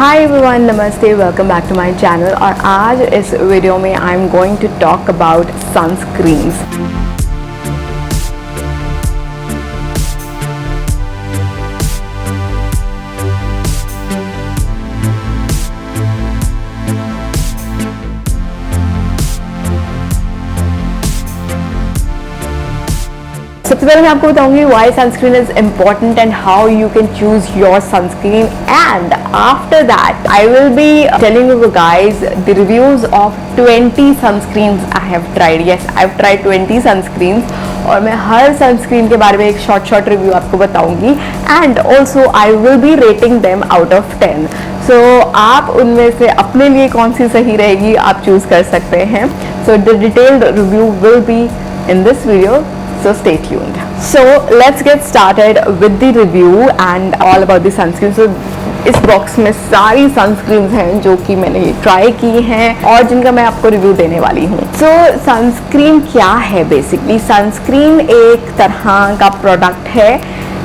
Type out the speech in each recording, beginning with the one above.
हाय everyone, नमस्ते, welcome back to my channel. और आज इस वीडियो में I am going to talk about sunscreens. सबसे पहले मैं आपको बताऊंगी why sunscreen is important and how you can choose your sunscreen, and after that I will be telling you guys the reviews of 20 sunscreens I have tried. Yes, I have tried 20 sunscreens और मैं हर sunscreen के बारे में एक short review आपको बताऊंगी and also I will be rating them out of 10. सो आप उनमें से अपने लिए कौन सी सही रहेगी आप चूज कर सकते हैं. So the detailed review will be in this video, so stay tuned. So let's get started with the review and all about the sunscreen. So इस बॉक्स में सारी सनस्क्रीन्स हैं जो कि मैंने ट्राई की हैं और जिनका मैं आपको रिव्यू देने वाली हूँ. सो सनस्क्रीन क्या है? बेसिकली सनस्क्रीन एक तरह का प्रोडक्ट है.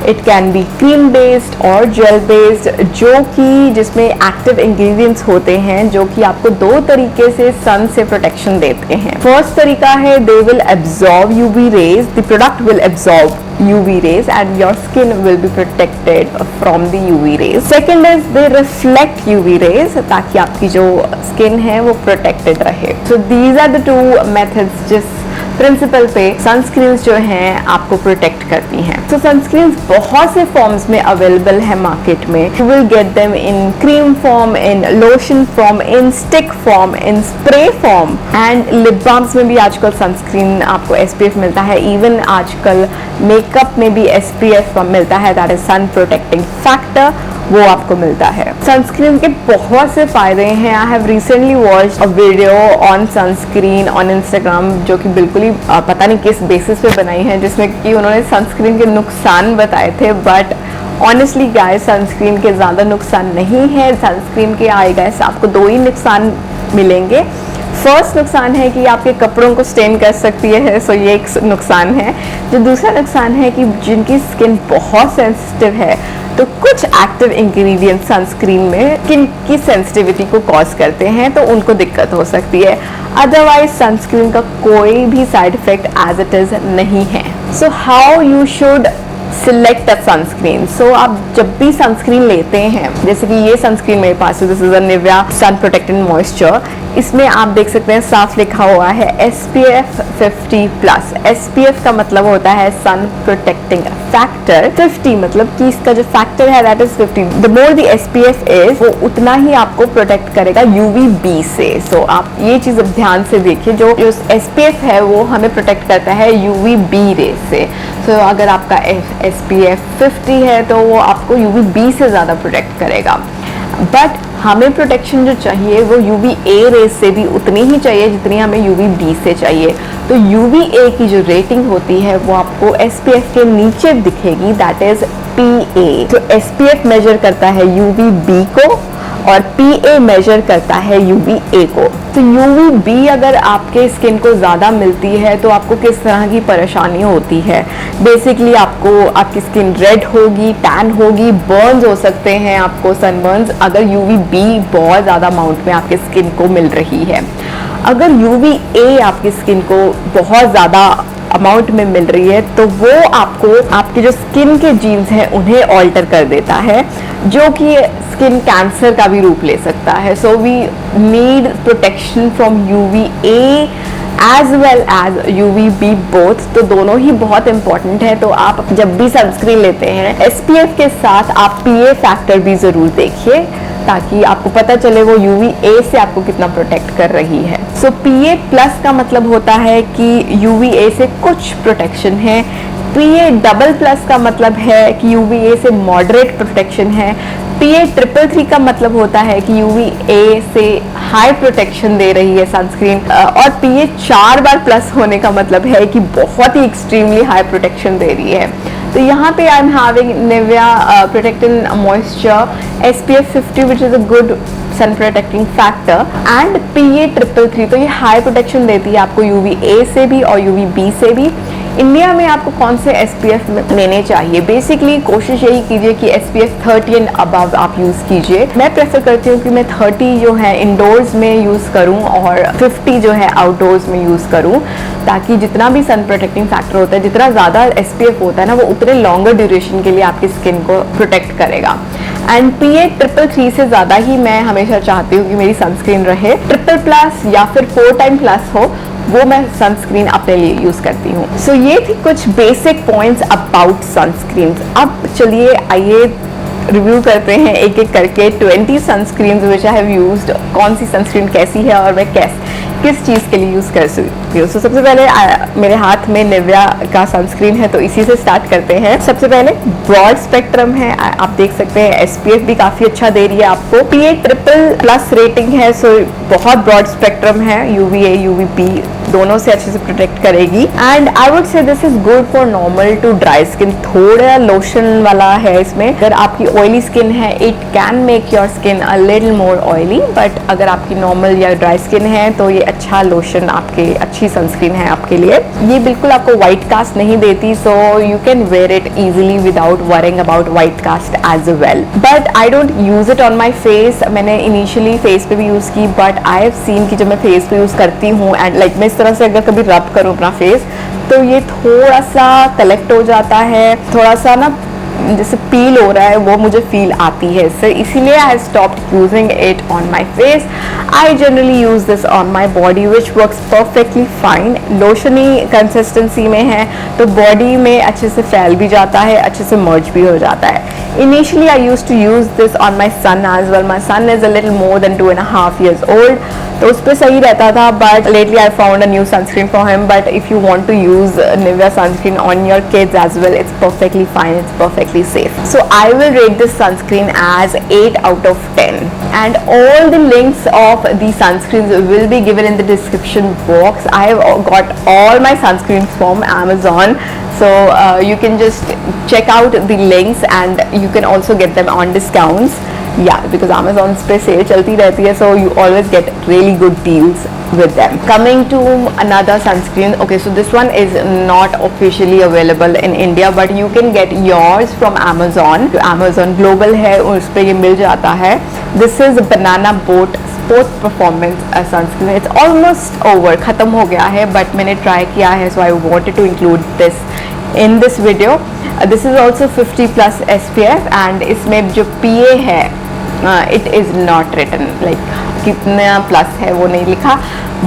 It can be cream based और जेल बेस्ड, जो कि जिसमें एक्टिव इंग्रेडिएंट्स होते हैं जो कि आपको दो तरीके से सन से प्रोटेक्शन देते हैं. फर्स्ट तरीका है they will absorb UV rays. The product will absorb UV rays and your skin will be protected from the UV rays. Second is they reflect UV rays ताकि आपकी जो skin है वो protected रहे. So these are the two methods जिस principal पे sunscreens जो हैं आपको प्रोटेक्ट करती हैं. तो सनस्क्रीन्स बहुत से फॉर्म्स में अवेलेबल है मार्केट में. You will get them in cream form, in lotion form, in stick form, in spray form and lip balms में भी आजकल सनस्क्रीन आपको SPF मिलता है. इवन आजकल मेकअप में भी SPF मिलता है, that is sun protecting factor, वो आपको मिलता है. सनस्क्रीन के बहुत से फायदे हैं. I have recently watched a video on sunscreen on Instagram जो कि बिल्कुल ही पता नहीं किस बेसिस पे बनाई है, जिसमें कि उन्होंने सनस्क्रीन के नुकसान बताए थे. बट ऑनेस्टली गाइस, सनस्क्रीन के ज़्यादा नुकसान नहीं है. सनस्क्रीन के आई गाइस आपको दो ही नुकसान मिलेंगे. फर्स्ट नुकसान है कि आपके कपड़ों को स्टेन कर सकती है, सो ये एक नुकसान है. जो दूसरा नुकसान है कि जिनकी स्किन बहुत सेंसिटिव है तो कुछ एक्टिव इंग्रेडिएंट सनस्क्रीन में स्किन की सेंसिटिविटी को कॉज करते हैं, तो उनको दिक्कत हो सकती है. अदरवाइज सनस्क्रीन का कोई भी side effect as it is नहीं है. So how you should select a sunscreen. So आप जब भी सनस्क्रीन लेते हैं, जैसे कि ये सनस्क्रीन मेरे पास है, this is a Nivea sun protected moisture. इसमें आप देख सकते हैं साफ लिखा हुआ है SPF 50+. SPF का मतलब होता है सन प्रोटेक्टिंग फैक्टर. 50 मतलब कि इसका जो फैक्टर है that is 50. The more the SPF is, वो उतना ही आपको प्रोटेक्ट करेगा UVB से. सो आप ये चीज ध्यान से देखिए, जो SPF है वो हमें प्रोटेक्ट करता है UVB रेज से. सो अगर आपका SPF 50 है तो वो आपको UVB से ज़्यादा प्रोटेक्ट करेगा. बट हमें प्रोटेक्शन जो चाहिए वो UVA रेज से भी उतनी ही चाहिए जितनी हमें UVB से चाहिए. तो UVA की जो रेटिंग होती है वो आपको SPF के नीचे दिखेगी, दैट इज PA. तो SPF मेजर करता है UVB को और PA मेजर करता है UVA को. तो UVB अगर आपके स्किन को ज़्यादा मिलती है तो आपको किस तरह की परेशानी होती है? बेसिकली आपकी स्किन रेड होगी, टैन होगी, बर्न्स हो सकते हैं, आपको सनबर्न्स, अगर UVB बहुत ज़्यादा अमाउंट में आपके स्किन को मिल रही है. अगर UVA आपकी स्किन को बहुत ज़्यादा अमाउंट में मिल रही है तो वो आपको आपके जो स्किन के जीन्स हैं उन्हें ऑल्टर कर देता है, जो कि स्किन कैंसर का भी रूप ले सकता है. So we need protection from UVA as well as UVB both. तो दोनों ही बहुत इंपॉर्टेंट है. तो आप जब भी सनस्क्रीन लेते हैं SPF के साथ आप PA फैक्टर भी ज़रूर देखिए ताकि आपको पता चले वो UVA से आपको कितना प्रोटेक्ट कर रही है. सो PA+ का मतलब होता है कि UVA से कुछ प्रोटेक्शन है. PA++ का मतलब है कि UVA से मॉडरेट प्रोटेक्शन है. PA333 का मतलब होता है कि UVA से हाई प्रोटेक्शन दे रही है सनस्क्रीन. और PA 4+ होने का मतलब है कि बहुत ही एक्सट्रीमली हाई प्रोटेक्शन दे रही है. तो यहाँ पे I am having Nivea protecting moisture SPF 50 which is a good sun protecting factor and PA333. तो ये हाई प्रोटेक्शन देती है आपको UVA से भी और UVB से भी. इंडिया में आपको कौन से SPF लेने चाहिए? बेसिकली कोशिश यही कीजिए कि SPF 30 एंड अबव आप यूज़ कीजिए। मैं प्रेफर करती हूँ कि मैं 30 जो है इंडोर्स में यूज़ करूँ और 50 जो है आउटडोर्स में यूज़ करूँ, ताकि जितना भी सन प्रोटेक्टिंग फैक्टर होता है, जितना ज़्यादा SPF होता है ना, वो उतने लॉन्गर ड्यूरेशन के लिए आपकी स्किन को प्रोटेक्ट करेगा। एंड PA 333 से ज़्यादा ही मैं हमेशा चाहती हूँ कि मेरी सनस्क्रीन रहे। 3++ या फिर 4x+ हो, वो मैं सनस्क्रीन अपने लिए यूज़ करती हूँ। सो ये थी कुछ बेसिक पॉइंट्स अबाउट सनस्क्रीन। अब चलिए आइए रिव्यू करते हैं एक एक करके 20 sunscreen which I have used, कौन सी सनस्क्रीन कैसी है और मैं किस चीज़ के लिए यूज़ कर सकती हूँ। सबसे पहले मेरे हाथ में निविया का सनस्क्रीन है, तो इसी से स्टार्ट करते हैं। सबसे पहले ब्रॉड स्पेक्ट्रम है, आप देख सकते हैं SPF भी काफ़ी अच्छा दे रही है आपको। PA ट्रिपल+ रेटिंग है, सो बहुत ब्रॉड स्पेक्ट्रम है, UVA UVB दोनों से अच्छे से प्रोटेक्ट करेगी। And I would say this is good for normal to dry skin. थोड़ा लोशन वाला है इसमें। अगर आपकी ऑयली स्किन है, it can make your skin a little more oily, but अगर आपकी नॉर्मल या ड्राई स्किन है तो ये अच्छा लोशन, आपके अच्छी सनस्क्रीन है आपके लिए। ये बिल्कुल आपको वाइट कास्ट नहीं देती, so you can wear it easily without worrying about white cast as well. But I don't use it on my face. मैंने इनिशियली फेस पे भी यूज की, बट आई हैव सीन कि जब मैं फेस पे यूज करती हूँ एंड लाइक मैं इस तरह से अगर कभी रब करूँ अपना फेस, तो ये थोड़ा सा कलेक्ट हो जाता है, थोड़ा सा ना जैसे पील हो रहा है, वो मुझे फील आती है इससे। इसीलिए I stopped using it on my face. I generally use this on my body which works perfectly fine. लोशनी कंसिस्टेंसी में है तो बॉडी में अच्छे से फैल भी जाता है, अच्छे से मर्ज भी हो जाता है। Initially, I used to use this on my son as well. My son is a little more than 2.5 years old. तो उस पर सही रहता था, but lately I found a new sunscreen for him. But if you want to use Nivea sunscreen on your kids as well, it's perfectly fine. It's perfectly safe. So I will rate this sunscreen as 8 out of 10. And all the links of the sunscreens will be given in the description box. I have got all my sunscreens from Amazon. So you can just check out the links and you can also get them on discounts. Yeah, because Amazon पे sale चलती रहती है, so you always get really good deals with them. Coming to another sunscreen. Okay, so this one is not officially available in India, but you can get yours from Amazon. Amazon Global है, उस पे ये मिल जाता है. This is Banana Boat Sport Performance sunscreen. It's almost over, खत्म हो गया है, but मैंने try किया है, so I wanted to include this in this video. This is also 50+ SPF and इसमें जो PA है, it is not written, like कितना प्लस है वो नहीं लिखा,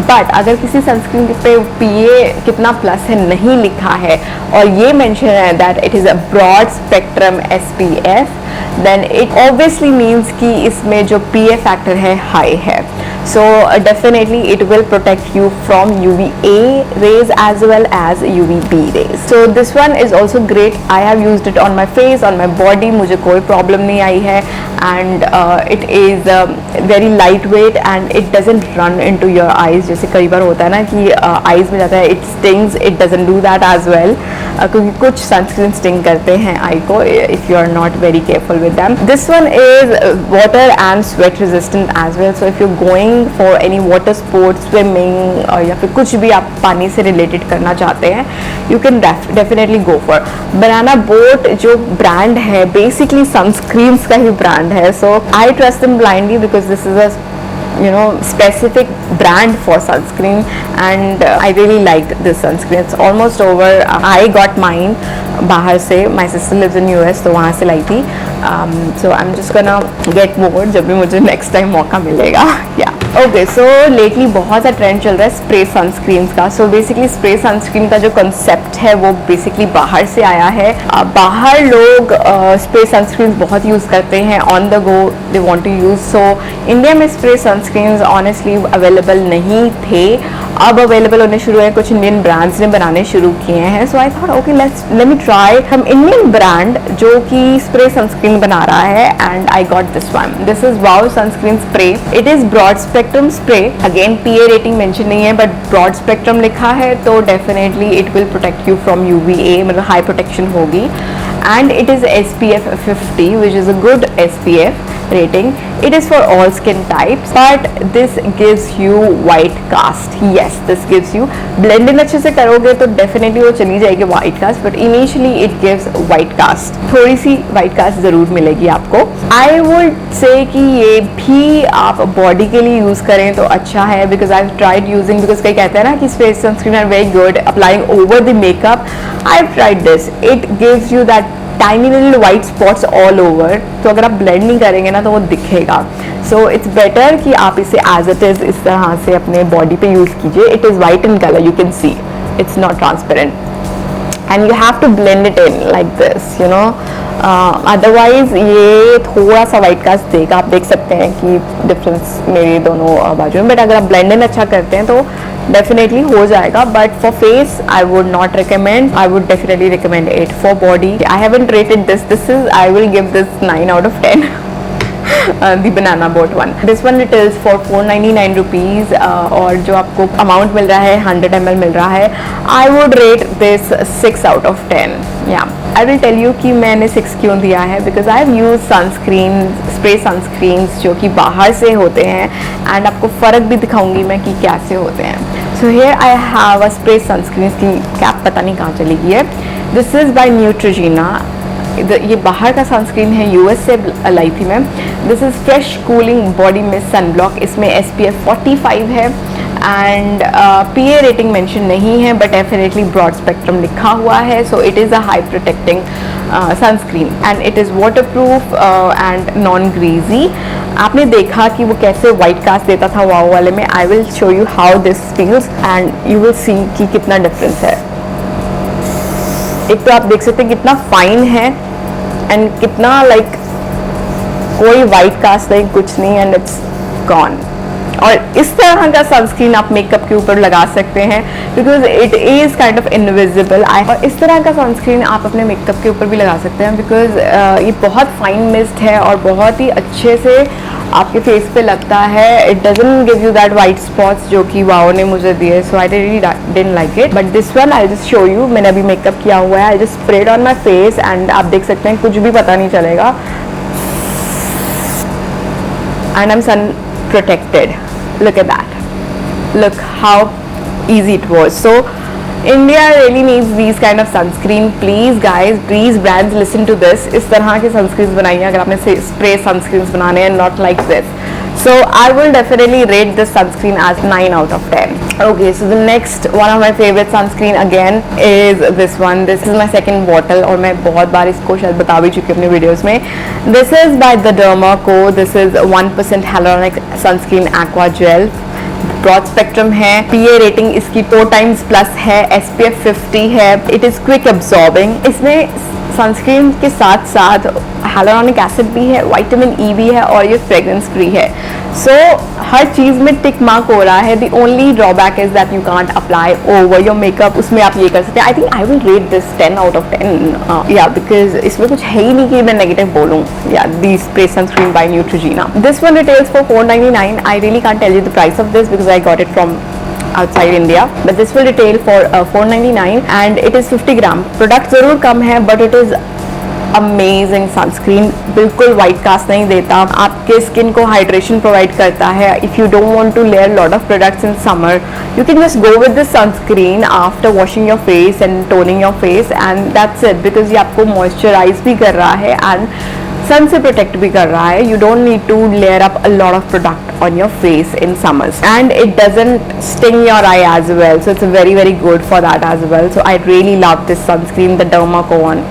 बट अगर किसी सनस्क्रीन पे PA कितना प्लस है नहीं लिखा है और ये मेंशन है that it is a broad spectrum SPF, then it obviously means कि इसमें जो PA फैक्टर है हाई है. So definitely it will protect you from UVA rays as well as UVB rays. So this one is also great. I have used it on my face, on my body. मुझे कोई problem नहीं आई है and it is very lightweight and it doesn't run into your eyes. जैसे कई बार होता है ना कि eyes में जाता है, it stings. It doesn't do that as well. क्योंकि कुछ sunscreen sting करते हैं eye को if you are not very careful with them. This one is water and sweat resistant as well. So if you're going for any water sports, swimming या फिर कुछ भी आप पानी से रिलेटेड करना चाहते हैं, you can definitely go for Banana Boat. जो ब्रांड है बेसिकली सनस्क्रीन्स का ही ब्रांड है, so I trust them blindly because this is a specific brand for sunscreen and I really liked this sunscreen. It's almost over. I got mine बाहर से. My sister lives in US, तो वहाँ से लाई थी. So I'm just gonna get more जब भी मुझे next time मौका मिलेगा. Yeah. ओके, सो लेटली बहुत सा ट्रेंड चल रहा है स्प्रे सनस्क्रीन्स का. सो बेसिकली स्प्रे सनस्क्रीन का जो कंसेप्ट है वो बेसिकली बाहर से आया है. बाहर लोग स्प्रे सनस्क्रीन्स बहुत यूज़ करते हैं, on the go they want to use. So India में स्प्रे सनस्क्रीन्स ऑनेस्टली अवेलेबल नहीं थे, अब अवेलेबल होने शुरू हैं. कुछ इंडियन ब्रांड्स ने बनाने शुरू किए हैं. So I thought okay let me try हम इंडियन ब्रांड जो कि स्प्रे सनस्क्रीन बना रहा है and I got this one. This is wow sunscreen spray. It is broad spectrum spray. Again PA rating mention नहीं है बट ब्रॉड स्पेक्ट्रम लिखा है, तो definitely it will protect you from UVA, मतलब high protection होगी. And it is SPF 50 which is a good SPF. rating. It is for all skin types, but this gives you white cast. Yes, this gives you, blend in अच्छे से करोगे तो definitely वो चली जाएगी white cast, but initially it gives white cast. थोड़ी सी white cast ज़रूर मिलेगी आपको. I would say कि ये भी आप बॉडी के लिए यूज़ करें तो अच्छा है, because I've tried using, because कई कहते हैं ना कि face sunscreen are very good applying over the makeup. I've tried this. It gives you that tiny little white spots all over. तो अगर आप blend नहीं करेंगे ना तो वो दिखेगा. So it's better कि आप इसे as it is इस तरह से अपने बॉडी पे यूज़ कीजिए. It is white in color, you can see. It's not transparent. And you have to blend it in like this, you know. Otherwise ये थोड़ा सा वाइट कास्ट देगा, आप देख सकते हैं कि डिफरेंस मेरे दोनों बाजू में. बट अगर आप ब्लेंड इन अच्छा करते हैं तो डेफिनेटली हो जाएगा. But for face I would not recommend. I would definitely recommend it for body. I haven't rated this is, I will give this 9 out of 10. The banana boat one. This one retails for 499 rupees और जो आपको amount मिल रहा है 100 ml मिल रहा है. I would rate this 6 out of 10. Yeah, I will tell you कि मैंने 6 क्यों दिया है, because I have used sunscreen, spray sunscreens जो कि बाहर से होते हैं, and आपको फ़र्क भी दिखाऊंगी मैं कि कैसे होते हैं. So here I have a spray sunscreen की कैप पता नहीं कहाँ चली गई है. This is by Neutrogena. ये बाहर का सनस्क्रीन है, यूएस से लाई थी मैं. This is fresh cooling body mist sunblock. इसमें SPF 45 है एंड PA रेटिंग मेंशन नहीं है, बट डेफिनेटली ब्रॉड स्पेक्ट्रम लिखा हुआ है. So it is a high protecting sunscreen and it is water proof and non greasy. आपने देखा कि वो कैसे वाइट कास्ट देता था वाओ वाले में. I will show you how this feels and you will see कि कितना डिफरेंस है. एक तो आप देख सकते हैं कितना फाइन है एंड कितना लाइक कोई वाइट कास्ट नहीं, कुछ नहीं, एंड इट्स गॉन. और इस तरह का सनस्क्रीन आप मेकअप के ऊपर लगा सकते हैं because it is kind of invisible. और इस तरह का सनस्क्रीन आप अपने मेकअप के ऊपर भी लगा सकते हैं बिकॉज ये बहुत फाइन मिस्ट है और बहुत ही अच्छे से आपके फेस पे लगता है. It doesn't give you that white spots जो कि वाओ ने मुझे दिए. So I really didn't like it. But this one I just show you. मैंने अभी मेकअप किया हुआ है. I just spread on my face and आप देख सकते हैं कुछ भी पता नहीं चलेगा. And I am sun protected. Look at that. Look how easy it was. So India really needs these kind of sunscreen. Please guys, please brands, listen to this. इस तरह के sunscreens बनाइए अगर आपने spray sunscreens बनाने हैं, not like this. So I will definitely rate this sunscreen as 9 out of 10. Okay, so the next one of my favorite sunscreen again is this one. This is my second bottle और मैं बहुत बार इसको शायद बता भी चुकी हूँ अपने वीडियोस में. This is by the Dermaco. This is 1% hyaluronic sunscreen aqua gel. Broad spectrum है. PA रेटिंग इसकी 4 times प्लस है. SPF 50 है. It is quick absorbing. इसमें सनस्क्रीन के साथ साथ हाइलुरोनिक एसिड भी है, विटामिन E भी है और ये फ्रेग्रेंस फ्री है. सो हर चीज़ में टिक मार्क हो रहा है. The only drawback is that you can't apply over your makeup. उसमें आप ये कर सकते हैं. I think I will rate this 10 out of 10. या बिकॉज इसमें कुछ है ही नहीं कि मैं नेगेटिव बोलूँ. या the spray sunscreen by Neutrogena. This one retails for 499. I really can't tell you the price of this because I got it from outside India, but this will retail for 499 and it is 50 gram. Product ज़रूर कम है but it is amazing sunscreen. बिल्कुल white cast नहीं देता, आपके skin को hydration provide करता है. If you don't want to layer lot of products in summer, you can just go with this sunscreen after washing your face and toning your face and that's it. Because ये आपको moisturise भी कर रहा है and सन से protect भी कर रहा है. You don't need to layer up a lot of product on your face in summers and it doesn't sting your eye as well. So it's very very good for that as well. So I really love this sunscreen, the Dermaco one.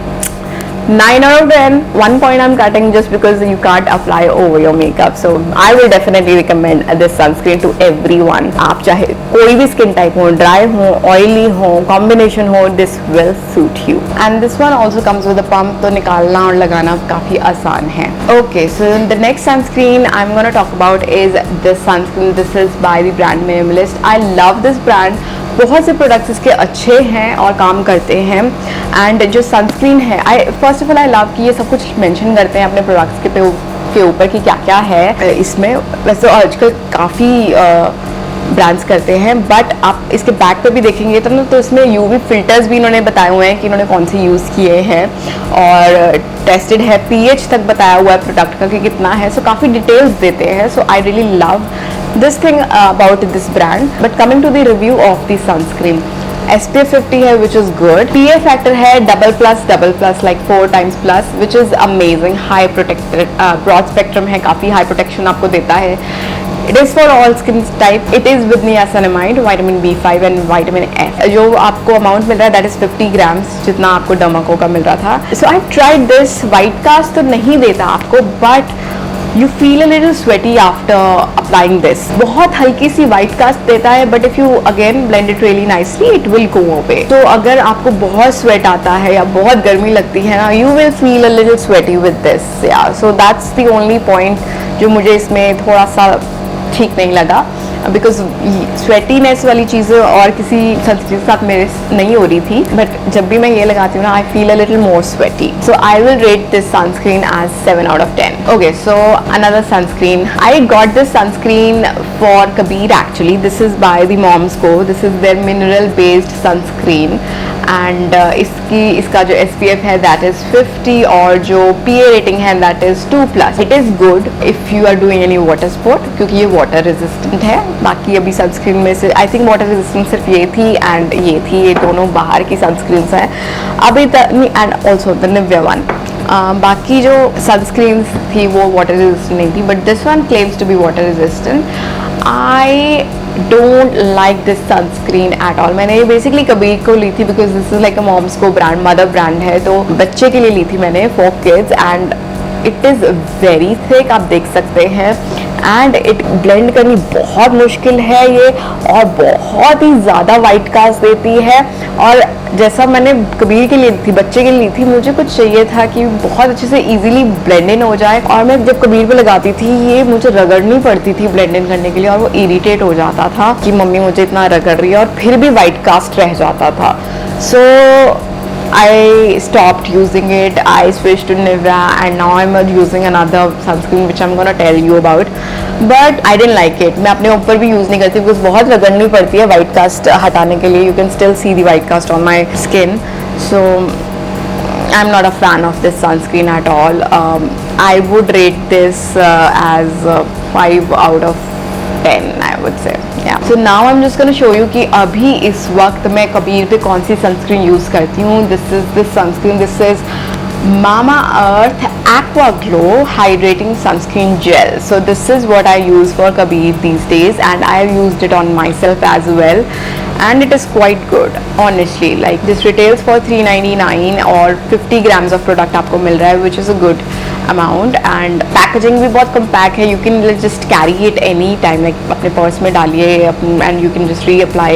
9 out of 10. 1 point I'm cutting just because you can't apply over your makeup. So I will definitely recommend this sunscreen to everyone. आप चाहे कोई भी skin type हो, dry हो, oily हो, combination हो, this will suit you. And this one also comes with a pump, तो निकालना और लगाना काफ़ी आसान है. Okay, so the next sunscreen I'm gonna talk about is this sunscreen. This is by the brand Minimalist. I love this brand. बहुत से products इसके अच्छे हैं और काम करते हैं. एंड जो सनस्क्रीन है, I first of all I love कि ये सब कुछ मेंशन करते हैं अपने प्रोडक्ट्स के ऊपर कि क्या क्या है इसमें. वैसे तो आजकल काफ़ी ब्रांड्स करते हैं, बट आप इसके बैक पे भी देखेंगे तो इसमें यूवी फिल्टर्स भी इन्होंने बताए हुए हैं कि इन्होंने कौन से यूज़ किए हैं, और टेस्टेड है, पीएच तक बताया हुआ है प्रोडक्ट का कि कितना है, सो काफ़ी डिटेल्स देते हैं. So I really love this thing about this brand. But coming to the review of the sunscreen, SPF 50 है which is good. PA factor है double plus like 4 times plus which is amazing. High protected broad spectrum है, काफ़ी high protection आपको देता है. It is for all skin type. It is with niacinamide, vitamin B5 and vitamin F. जो आपको amount मिल रहा है that is 50 grams, जितना आपको डर्माको का मिल रहा था. So I've tried this. White cast तो नहीं देता आपको, but you feel a little sweaty after applying this. बहुत हल्की सी white cast देता है, but if you again blend it really nicely, it will go away. तो अगर आपको बहुत sweat आता है या बहुत गर्मी लगती है ना, you will feel a little sweaty with this. Yeah, so that's the only point जो मुझे इसमें थोड़ा सा ठीक नहीं लगा, बिकॉज स्वेटीनेस वाली चीज़ें और किसी सनस्क्रीन के साथ मेरे नहीं हो रही थी, बट जब भी मैं ये लगाती हूँ ना, I feel a little more sweaty. So I will rate this sunscreen as 7 out of 10. Okay, so another sunscreen. I got this sunscreen for Kabir actually. This is by the Moms Co. This is their mineral based sunscreen and इसका जो SPF है that is 50 और जो PA rating है that is 2+. It is good if you are doing any water sport, क्योंकि ये water resistant है. बाकी अभी सनस्क्रीन में से आई थिंक वाटर रेजिस्टेंट सिर्फ ये थी एंड ये थी, ये दोनों बाहर की सनस्क्रीन्स हैं अभी तक. And also the Nivea one. बाकी जो सनस्क्रीन थी वो वाटर रेजिस्टेंट नहीं थी, but this one claims to be water resistant. I don't like this sunscreen at all. मैंने ये बेसिकली कबीर को ली थी because this is like a mom's co brand, mother brand है, तो बच्चे के लिए ली थी मैंने, for kids. And it is very thick, आप देख सकते हैं, एंड इट ब्लेंड करनी बहुत मुश्किल है ये, और बहुत ही ज़्यादा वाइट कास्ट देती है. और जैसा मैंने कबीर के लिए ली थी, बच्चे के लिए ली थी, मुझे कुछ चाहिए था कि बहुत अच्छे से इजीली ब्लेंड इन हो जाए. और मैं जब कबीर पे लगाती थी ये मुझे रगड़नी पड़ती थी ब्लेंड इन करने के लिए, और वो इरिटेट हो जाता था कि मम्मी मुझे इतना रगड़ रही है, और फिर भी वाइट कास्ट रह जाता था. सो I stopped using it. I switched to Nivea and now I'm using another sunscreen which I'm gonna tell you about. But I didn't like it. मैं अपने ऊपर भी यूज़ नहीं करती because बहुत रगड़नी पड़ती है white cast हटाने के लिए. You can still see the white cast on my skin. So I'm not a fan of this sunscreen at all. I would rate this as 5 out of 10 I would say. Yeah. So now I'm just gonna show you कि अभी इस वक्त मैं कबीर पे कौन सी sunscreen use करती हूँ. This is this sunscreen. This is Mamaearth Aqua Glow Hydrating Sunscreen Gel. So this is what I use for Kabir these days, and I have used it on myself as well, and it is quite good honestly. Like this retails for 399 और 50 grams of product आपको मिल रहा है, which is a good amount. and packaging भी बहुत compact है. You can just carry it any time, like अपने purse में डालिए and you can just reapply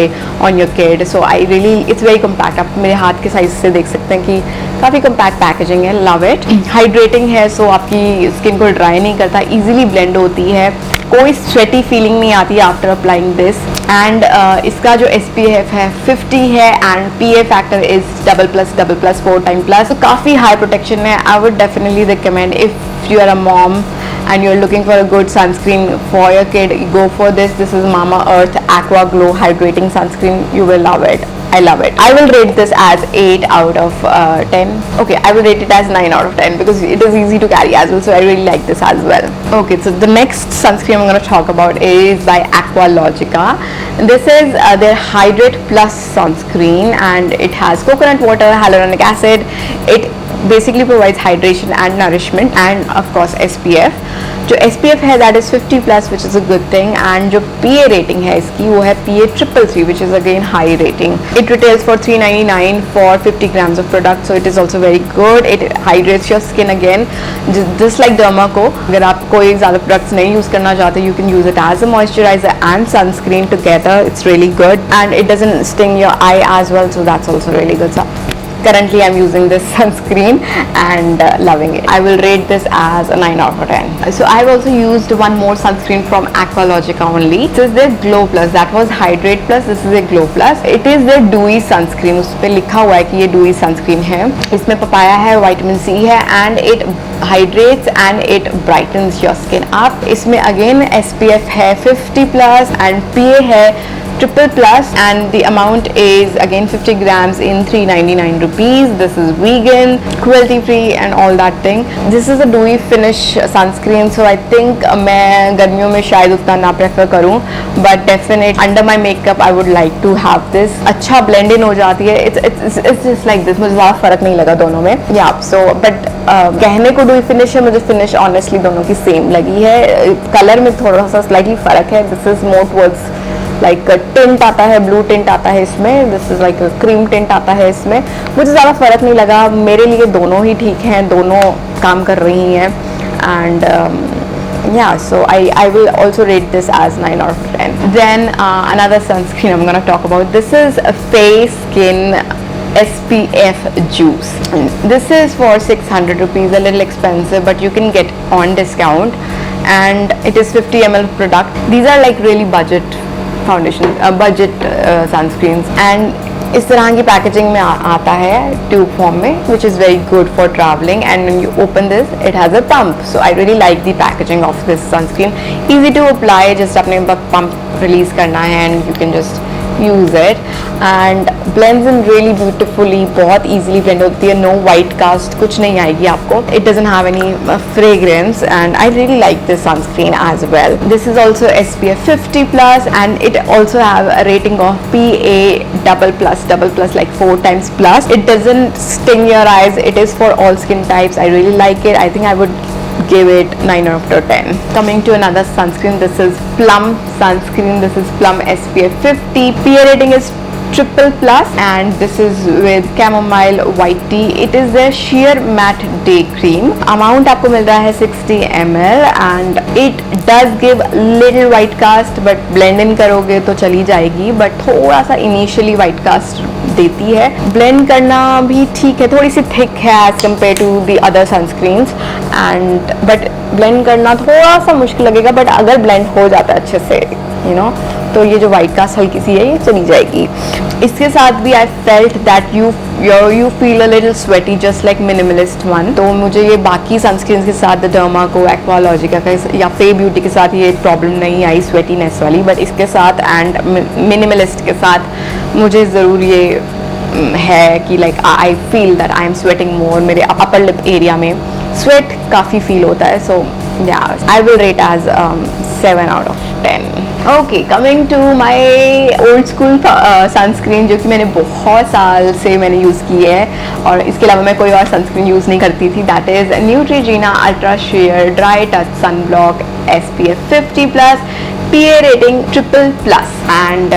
on your kid. So I really, it's very compact. आप मेरे हाथ के साइज से देख सकते हैं कि काफ़ी compact packaging है. love it. hydrating है, so आपकी स्किन को ड्राई नहीं करता, easily blend होती है, कोई स्वेटी फीलिंग नहीं आती आफ्टर अप्लाइंग दिस. एंड इसका जो SPF है 50 है and PA factor is double plus 4 time plus, तो काफ़ी हाई प्रोटेक्शन है. I would definitely recommend if you are a mom and you're looking for a good sunscreen for your kid, go for this. This is Mamaearth Aqua Glow Hydrating Sunscreen. You will love it. I love it. I will rate this as 8 out of 10. Okay, I will rate it as 9 out of 10 because it is easy to carry as well. So I really like this as well. Okay, so the next sunscreen I'm going to talk about is by Aqualogica. This is their Hydrate Plus sunscreen, and it has coconut water, hyaluronic acid. It basically provides hydration and nourishment, and of course SPF. जो SPF है that is 50+, which is a good thing, and जो PA rating है इसकी वो है PA 333, which is again high rating. It retails for 399 for 50 grams of product, so it is also very good. It hydrates your skin again, just like Dermaco. अगर आप कोई ज़्यादा products नहीं use करना चाहते, you can use it as a moisturizer and sunscreen together. It's really good, and it doesn't sting your eye as well, so that's also really good stuff. currently I'm using this sunscreen and loving it. I will rate this as a 9 out of 10. So I've also used one more sunscreen from Aqualogica only. This is their Glow Plus. That was Hydrate Plus. This is their Glow Plus. It is their Dewy sunscreen. उस पे लिखा हुआ है कि ये Dewy sunscreen है. इसमें papaya है, विटामिन सी है and it hydrates and it brightens your skin up. इसमें again SPF है 50 plus and PA है triple plus and the amount is again 50 grams in 399 rupees. This is vegan, cruelty free and all that thing. This is a dewy finish sunscreen, so I think मैं गर्मियों में शायद उतना ना prefer करूँ, but definitely under my makeup I would like to have this. अच्छा blend in हो जाती है. It's just like this. मुझे ज़्यादा फर्क नहीं लगा दोनों में. Yeah, so but कहने को dewy finish है, मुझे finish honestly दोनों की same लगी है. कलर में थोड़ा सा slightly फर्क है. This is more towards like tint आता है, ब्लू टिंट आता है इसमें. This is like cream tint आता है इसमें. मुझे ज़्यादा फ़र्क नहीं लगा. मेरे लिए दोनों ही ठीक हैं, दोनों काम कर रही हैं. And yeah, so I will also rate this as 9 out of 10. Then another sunscreen I'm gonna talk about. This is a Face Skin SPF juice. This is for 600 rupees, a little expensive, but you can get on discount, and it is 50 ml product. These are like really budget foundation, budget sunscreens and इस तरह की packaging में आता है tube form में, which is very good for travelling. And when you open this it has a pump, so I really like the packaging of this sunscreen. Easy to apply, just अपने pump release करना है and you can just use it and blends in really beautifully. बहुत easily blend होती है. No white cast, कुछ नहीं आएगी आपको. It doesn't have any fragrance and I really like this sunscreen as well. This is also SPF 50 plus and it also have a rating of PA double plus like 4 times plus. It doesn't sting your eyes. It is for all skin types. I really like it. I think I would give it 9 out of 10. Coming to another sunscreen, this is Plum sunscreen. This is Plum SPF 50. PA rating is triple plus and this is with chamomile white tea. It is their sheer matte day cream. Amount आपको मिल रहा है 60 ml and it does give little white cast, but blend in करोगे तो चली जाएगी, but थोड़ा सा initially white cast देती है. blend करना भी ठीक है, थोड़ी सी thick है as compared to the other sunscreens and but blend करना थोड़ा सा मुश्किल लगेगा, but अगर blend हो जाता है अच्छे से you know, तो ये जो white cast हल्की सी है ये चली जाएगी. इसके साथ भी I felt that you feel a little sweaty just like minimalist one. तो मुझे ये बाकी sunscreens के साथ Derma को, Aqualogica का या Fay Beauty के साथ ये प्रॉब्लम नहीं आई sweatiness वाली, बट इसके साथ एंड minimalist के साथ मुझे ज़रूर ये है कि like I feel that I am sweating more. मेरे upper lip area में sweat काफ़ी feel होता है. So yeah, I will rate as 7 out of 10. Okay, coming to my old school sunscreen जो कि मैंने बहुत साल से मैंने यूज़ की है और इसके अलावा मैं कोई और सनस्क्रीन यूज़ नहीं करती थी. That is Neutrogena ultra sheer dry touch sun block SPF 50 plus, PA rating triple plus and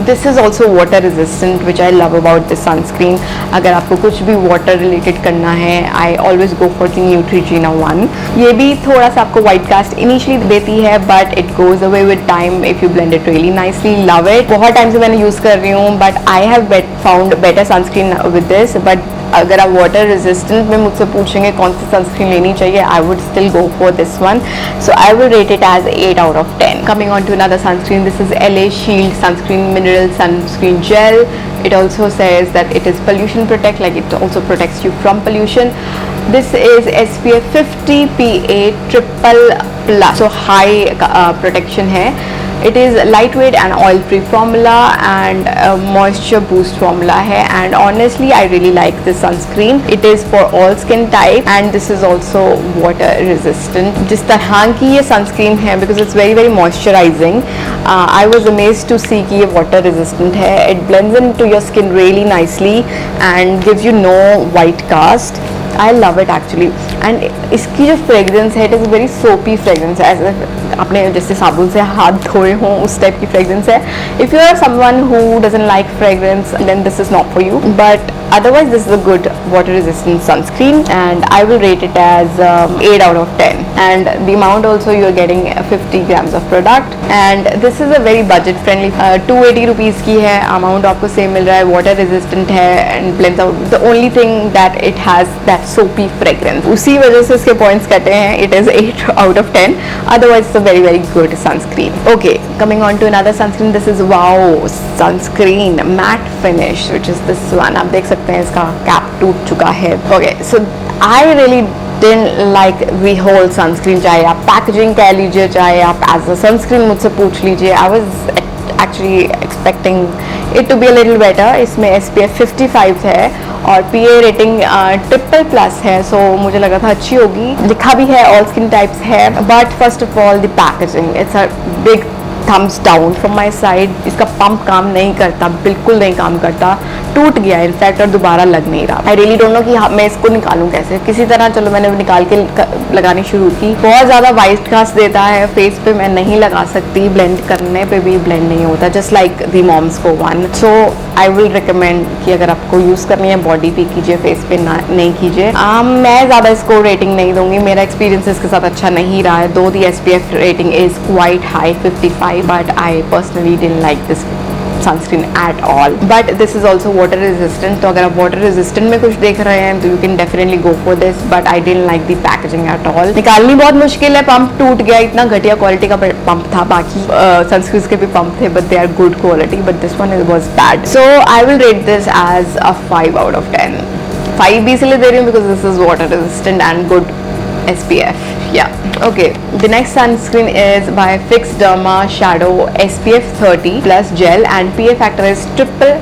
this is also water resistant, which I love about this sunscreen. अगर आपको कुछ भी water related करना है, I always go for the Neutrogena one. ये भी थोड़ा सा आपको white cast initially देती है, but it goes away with time if you blend it really nicely. Love it. बहुत टाइम से मैंने यूज़ कर रही हूँ, but I have found better sunscreen with this. But अगर आप वाटर रेजिस्टेंट में मुझसे पूछेंगे कौन सी सनस्क्रीन लेनी चाहिए, I would still go for this one. So I will rate it as 8 out of 10. Coming on to another sunscreen, this is LA Shield sunscreen mineral sunscreen gel. It also says that it is pollution protect, like it also protects you from pollution. This is SPF 50 PA triple plus, so high protection है. It is lightweight and oil-free formula and moisture boost formula है, and honestly I really like this sunscreen. It is for all skin type and this is also water resistant. जिस तरह की ये sunscreen है, because it's very very moisturizing, I was amazed to see कि ये water resistant है. It blends into your skin really nicely and gives you no white cast. I love it actually. And इसकी जो fragrance है, it is very soapy fragrance, ऐसे अपने जैसे साबुन से हाथ धोए हों उस टाइप की fragrance है. If you are someone who doesn't like fragrance, then this is not for you. But otherwise this is a good water resistant sunscreen and I will rate it as 8 out of 10. and the amount also you are getting 50 grams of product, and this is a very budget friendly 280 rupees की है. amount आपको same मिल रहा है, water resistant है and blends out. the only thing that it has that soapy fragrance, उसी वजह से इसके points कटे हैं. it is 8 out of 10. otherwise it's a very very good sunscreen. okay, coming on to another sunscreen. this is wow sunscreen matte finish, which is this one. आप देख सकते हैं इसका कैप टूट चुका है. okay, so I really didn't like the whole sunscreen. चाहे आप पैकेजिंग कह लीजिए, चाहे आप एज अ सनस्क्रीन मुझसे पूछ लीजिए. I was actually expecting it to be a little better. इसमें SPF 55 है और PA रेटिंग ट्रिपल+ है, सो मुझे लगा था अच्छी होगी. लिखा भी है ऑल स्किन टाइप्स है, but first of all the packaging, it's a big thumbs down from my side. इसका पंप काम नहीं करता, बिल्कुल नहीं काम करता, टूट गया इनफैक्ट और दोबारा लग नहीं रहा. आई रियली डोंट नो कि मैं इसको निकालूं कैसे. किसी तरह चलो मैंने निकाल के लगानी शुरू की. बहुत ज़्यादा वाइट कास्ट देता है फेस पे, मैं नहीं लगा सकती. ब्लेंड करने पे भी ब्लेंड नहीं होता, जस्ट लाइक दी मॉम्स को one. So I will recommend कि अगर आपको यूज़ करनी है बॉडी पे कीजिए, फेस पे नहीं कीजिए. मैं ज़्यादा इसको रेटिंग नहीं दूंगी. मेरा एक्सपीरियंस इसके साथ अच्छा नहीं रहा है. दो दी SPF rating is quite high 55, but I personally didn't like this sunscreen at all. But this is also water resistant, तो अगर आप water resistant में कुछ देख रहे हैं तो you can definitely go for this. But I didn't like the packaging at all. निकालनी बहुत मुश्किल है. पंप टूट गया, इतना घटिया क्वालिटी का पंप था. बाकी सनस्क्रीन के भी पंप थे, but they are good quality, but this one was bad. So I will rate this as a 5 out of 10. 5 भी इसलिए दे रही हूँ because this is water resistant and good SPF. yeah, okay, the next sunscreen is by Fix Derma Shadow SPF 30 plus gel and PA factor is triple+,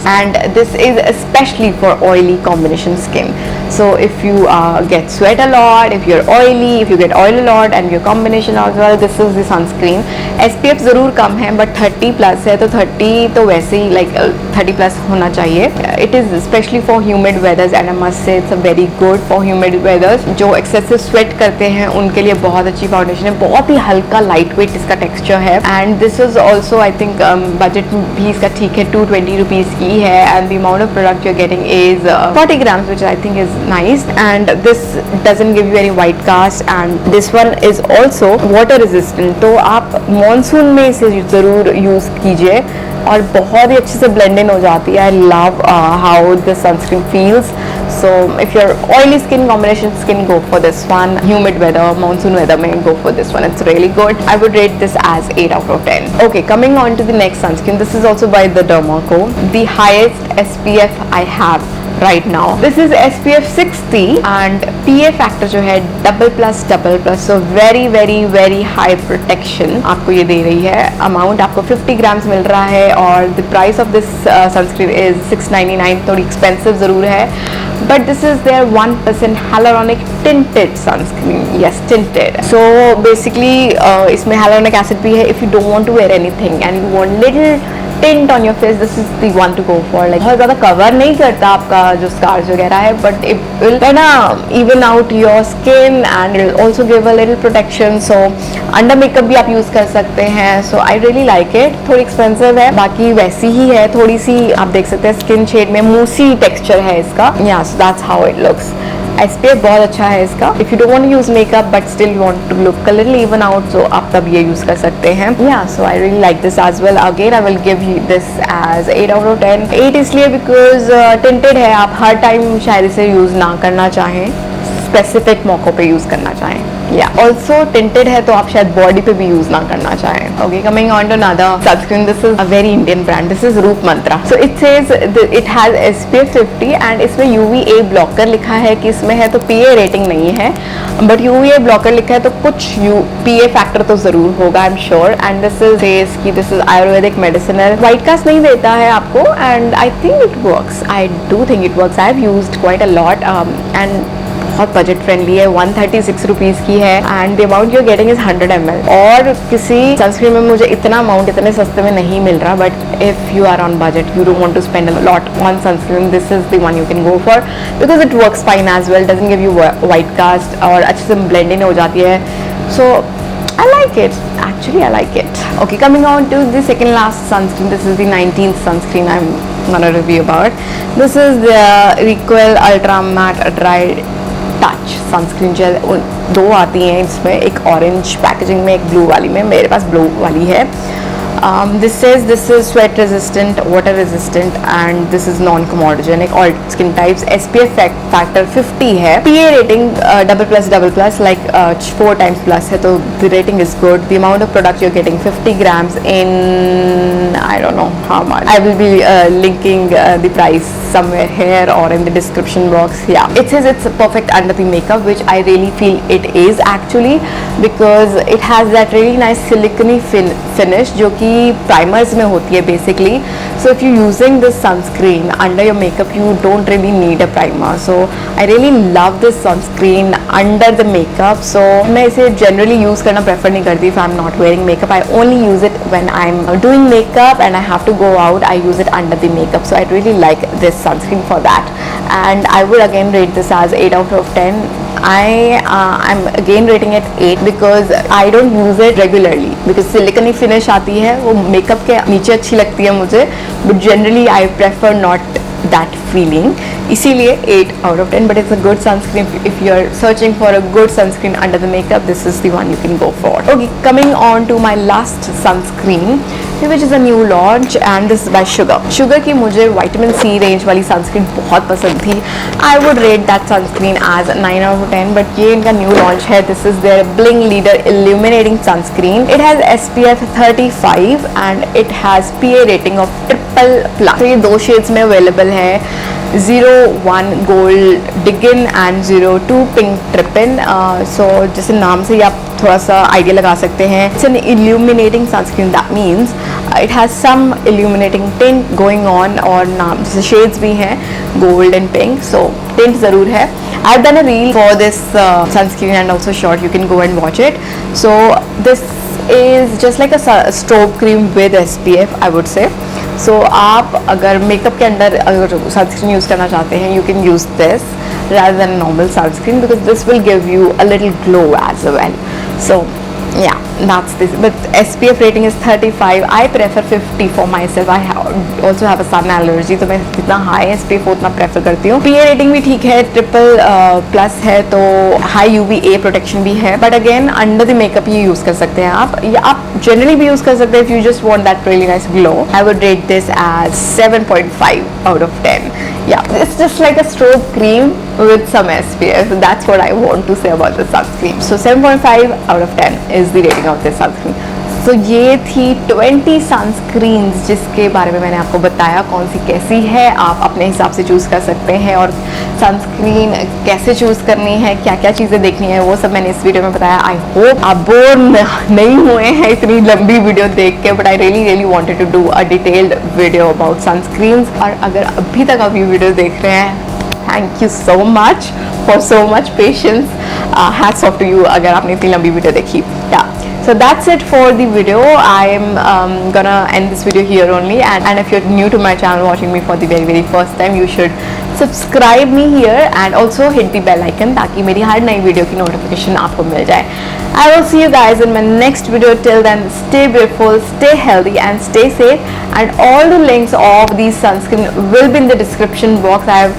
and this is especially for oily combination skin. So if you get sweat a lot, if you're oily, if you get oil a lot and your combination as well, this is the sunscreen. SPF ज़रूर कम है but 30+ है, तो 30 तो वैसे ही like 30+ होना चाहिए. It is especially for humid weathers and I must say it's a very good for humid weathers. जो excessive sweat करते हैं उनके लिए बहुत अच्छी फाउंडेशन है. बहुत ही हल्का लाइट वेट इसका टेक्सचर है and this is also I think budget भी इसका ठीक है. 220 रुपीज़ की है and the amount of product you are getting is 40 grams, which I think is nice, and this doesn't give you any white cast, and this one is also water resistant. तो आप monsoon में इसे ज़रूर use कीजिए और बहुत ही अच्छे से ब्लेंड इन हो जाती है. I love how the sunscreen feels. So if you're oily skin, combination skin, go for this one. Humid weather, monsoon weather may go for this one. It's really good. I would rate this as 8 out of 10. Okay, coming on to the next sunscreen. This is also by the Dermaco. The highest SPF I have right now. This is SPF 60 and PA factor जो है double+, so very very very high protection आपको ये दे रही है. Amount आपको 50 grams मिल रहा है और the price of this sunscreen is 699. थोड़ी expensive ज़रूर है, but this is their 1% hyaluronic tinted sunscreen. Yes, tinted. So basically इसमें hyaluronic acid भी है. If you don't want to wear anything and you want little tint on your face, this is the one to go for. Like बहुत ज़्यादा cover नहीं करता आपका जो scars वगैरह है, but it will kind of even out your skin and it will also give a little protection. So under makeup भी आप यूज़ कर सकते हैं. So I really like it. थोड़ी एक्सपेंसिव है, बाकी वैसी ही है. थोड़ी सी आप देख सकते हैं स्किन शेड में मूसी टेक्सचर है इसका. Yeah, so that's how it looks. SPF बहुत अच्छा है इसका. If you don't want to use makeup but still you want to look a little even out, so आप तब ये यूज़ कर सकते हैं. Yeah, so I really like this as well. Again, I will give you this as 8 out of 10. 8 इसलिए because tinted है. आप हर time शायद इसे यूज़ ना करना चाहें, स्पेसिफिक मौक़ों पे यूज़ करना चाहें. Yeah, also tinted है तो आप शायद बॉडी पे भी यूज़ ना करना चाहें. Okay, coming on to another sunscreen. This is a very Indian brand. This is Roop Mantra. So it says it has SPF 50 and इसमें UVA blocker लिखा है कि इसमें है, तो PA रेटिंग नहीं है, but UVA blocker लिखा है तो कुछ PA फैक्टर तो ज़रूर होगा, I'm sure. And this is says कि this is Ayurvedic medicinal. White cast नहीं देता है आपको and I think it works. I do think it works. I've used quite a lot and बहुत बजट फ्रेंडली है. 136 रुपीज़ की है and the amount you are getting is 100 ml. और किसी सनस्क्रीन में मुझे इतना अमाउंट इतने सस्ते में नहीं मिल रहा, but if you are on budget, you don't want to spend a lot on sunscreen, this is the one you can go for because it works fine as well, doesn't give you white cast और अच्छे से blend in हो जाती है. सो I like it. Actually, I like it. Okay, coming on to the second last sunscreen. This is the 19th sunscreen I'm gonna review about. This is the Requel Ultra Matte Dry touch sunscreen gel, दो आती हैं इसमें, एक orange packaging में, एक blue वाली में, मेरे पास ब्लू वाली है. This says this is sweat resistant, water resistant and this is non-comedogenic, all skin types. SPF factor 50 है. PA rating double plus like 4 times plus है, तो the rating is good. The amount of product you're getting 50 grams in, I don't know how much. I will be linking the price somewhere here or in the description box. Yeah, it says it's perfect under the makeup, which I really feel it is actually, because it has that really nice silicone finish जो कि primers में होती है basically. So if you using this sunscreen under your makeup you don't really need a primer. So I really love this sunscreen under the makeup. So मैं इसे generally use करना prefer नहीं करती if I am not wearing makeup. I only use it when I am doing makeup and I have to go out. I use it under the makeup. So I really like this sunscreen for that and I would again rate this as 8 out of 10. I'm again rating it 8 because I don't use it regularly because silicone finish आती है वो makeup के नीचे अच्छी लगती है मुझे, but generally I prefer not that feeling. इसीलिए 8 out of 10, but it's a good sunscreen. If you're searching for a good sunscreen under the makeup, this is the one you can go for. Okay, coming on to my last sunscreen, which is a new launch and this is by Sugar. Sugar की मुझे vitamin C range वाली sunscreen बहुत पसंद थी. I would rate that sunscreen as 9 out of 10, but ये इनका new launch है. This is their Bling Leader Illuminating Sunscreen. It has SPF 35 and it has PA rating of triple+. तो ये दो shades में available है. 01 Gold Diggin and 02 Pink Trippin. So जैसे नाम से ही आप थोड़ा सा आइडिया लगा सकते हैं. It's an illuminating sunscreen. That means it has some illuminating tint going on और नाम जैसे shades भी हैं gold and pink. So tint ज़रूर है. I've done a reel for this sunscreen and also short. You can go and watch it. So this is just like a strobe cream with SPF, I would say. So आप अगर makeup के अंदर अगर sunscreen use करना चाहते हैं, you can use this rather than normal sunscreen because this will give you a little glow as well. So yeah, that's this. But SPF rating is 35. I prefer 50 for myself. I also have a sun allergy, तो मैं जितना high SPF उतना prefer करती हूँ. PA rating भी ठीक है, triple+ है, तो high UVA protection भी है. But again, under the makeup ये use कर सकते हैं आप, या आप generally भी use कर सकते हैं if you just want that really nice glow. I would rate this as 7.5 out of 10. Yeah, it's just like a strobe cream with some SPF. That's what I want to say about the sunscreen. So 7.5 out of 10 is the rating of this sunscreen. So ये थी 20 sunscreens जिसके बारे में मैंने आपको बताया कौन सी कैसी है. आप अपने हिसाब से चूज़ कर सकते हैं और सनस्क्रीन कैसे चूज़ करनी है, क्या क्या चीज़ें देखनी है, वो सब मैंने इस वीडियो में बताया. आई होप आप बोर नहीं हुए हैं इतनी लंबी वीडियो देख के, but I really wanted to do a detailed video about sunscreens. और अगर अभी तक आप ये वीडियो देख रहे हैं, thank you so much for so much patience. Hats off to you अगर आपने इतनी लंबी वीडियो देखी. So that's it for the video. I'm gonna end this video here only, and if you're new to my channel watching me for the very first time, you should subscribe me here and also hit the bell icon ताकि मेरी हर नई video की notification आपको मिल जाए. I will see you guys in my next video. Till then, stay beautiful, stay healthy and stay safe, and all the links of these sunscreen will be in the description box. I have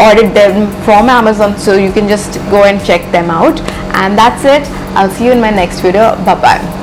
ordered them from Amazon, so you can just go and check them out. And that's it. I'll see you in my next video. Bye bye.